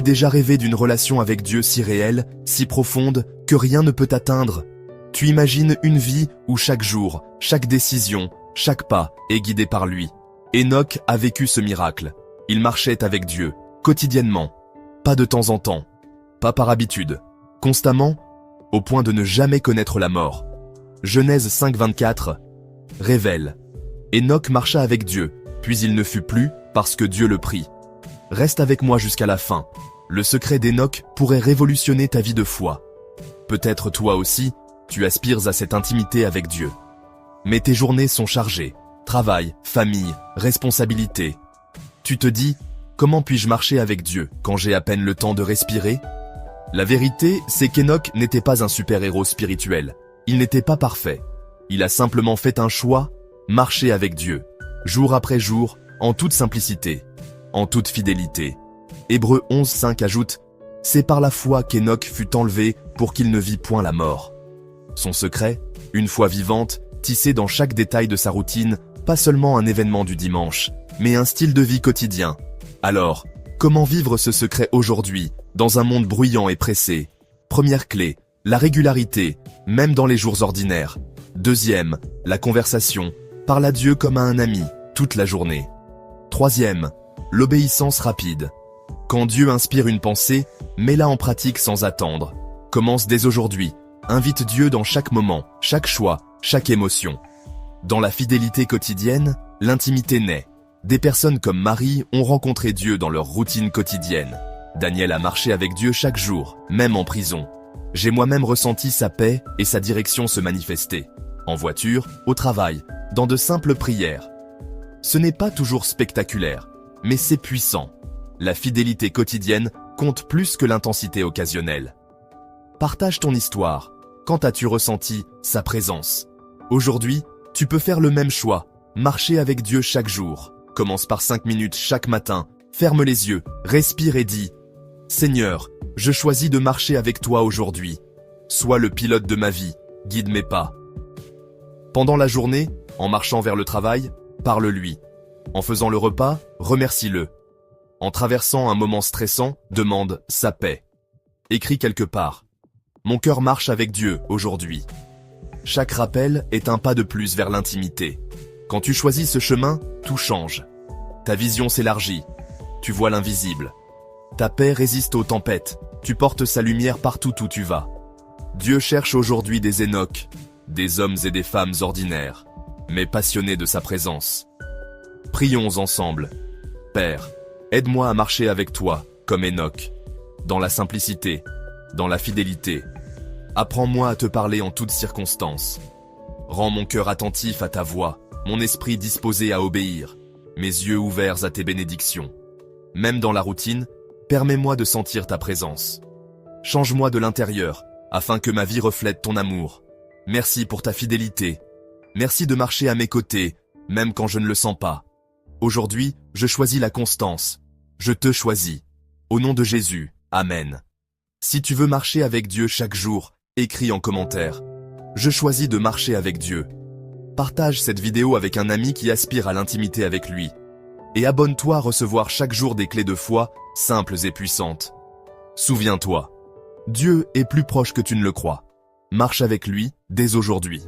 As-tu déjà rêvé d'une relation avec Dieu si réelle, si profonde, que rien ne peut atteindre? Tu imagines une vie où chaque jour, chaque décision, chaque pas est guidé par lui. Enoch a vécu ce miracle. Il marchait avec Dieu, quotidiennement, pas de temps en temps, pas par habitude, constamment, au point de ne jamais connaître la mort. Genèse 5:24 révèle. Enoch marcha avec Dieu, puis il ne fut plus, parce que Dieu le prit. Reste avec moi jusqu'à la fin. Le secret d'Enoch pourrait révolutionner ta vie de foi. Peut-être toi aussi, tu aspires à cette intimité avec Dieu. Mais tes journées sont chargées. Travail, famille, responsabilité. Tu te dis, comment puis-je marcher avec Dieu quand j'ai à peine le temps de respirer? La vérité, c'est qu'Enoch n'était pas un super-héros spirituel. Il n'était pas parfait. Il a simplement fait un choix, marcher avec Dieu, jour après jour, en toute simplicité, en toute fidélité. Hébreux 11:5 ajoute, « C'est par la foi qu'Enoch fut enlevé pour qu'il ne vit point la mort. » Son secret, une foi vivante, tissée dans chaque détail de sa routine, pas seulement un événement du dimanche, mais un style de vie quotidien. Alors, comment vivre ce secret aujourd'hui, dans un monde bruyant et pressé? Première clé, la régularité, même dans les jours ordinaires. Deuxième, la conversation, parle à Dieu comme à un ami, toute la journée. Troisième, l'obéissance rapide. Quand Dieu inspire une pensée, mets-la en pratique sans attendre. Commence dès aujourd'hui. Invite Dieu dans chaque moment, chaque choix, chaque émotion. Dans la fidélité quotidienne, l'intimité naît. Des personnes comme Marie ont rencontré Dieu dans leur routine quotidienne. Daniel a marché avec Dieu chaque jour, même en prison. J'ai moi-même ressenti sa paix et sa direction se manifester. En voiture, au travail, dans de simples prières. Ce n'est pas toujours spectaculaire, mais c'est puissant. La fidélité quotidienne compte plus que l'intensité occasionnelle. Partage ton histoire. Quand as-tu ressenti sa présence? Aujourd'hui, tu peux faire le même choix. Marcher avec Dieu chaque jour. Commence par 5 minutes chaque matin. Ferme les yeux, respire et dis « Seigneur, je choisis de marcher avec toi aujourd'hui. Sois le pilote de ma vie, guide mes pas. » Pendant la journée, en marchant vers le travail, parle-lui. En faisant le repas, remercie-le. En traversant un moment stressant, demande sa paix. Écris quelque part. Mon cœur marche avec Dieu aujourd'hui. Chaque rappel est un pas de plus vers l'intimité. Quand tu choisis ce chemin, tout change. Ta vision s'élargit. Tu vois l'invisible. Ta paix résiste aux tempêtes. Tu portes sa lumière partout où tu vas. Dieu cherche aujourd'hui des Enoch, des hommes et des femmes ordinaires, mais passionnés de sa présence. Prions ensemble. Père, aide-moi à marcher avec toi, comme Enoch, dans la simplicité, dans la fidélité. Apprends-moi à te parler en toutes circonstances. Rends mon cœur attentif à ta voix, mon esprit disposé à obéir, mes yeux ouverts à tes bénédictions. Même dans la routine, permets-moi de sentir ta présence. Change-moi de l'intérieur, afin que ma vie reflète ton amour. Merci pour ta fidélité. Merci de marcher à mes côtés, même quand je ne le sens pas. Aujourd'hui, je choisis la constance. Je te choisis. Au nom de Jésus, Amen. Si tu veux marcher avec Dieu chaque jour, écris en commentaire. Je choisis de marcher avec Dieu. Partage cette vidéo avec un ami qui aspire à l'intimité avec lui. Et abonne-toi à recevoir chaque jour des clés de foi, simples et puissantes. Souviens-toi, Dieu est plus proche que tu ne le crois. Marche avec lui dès aujourd'hui.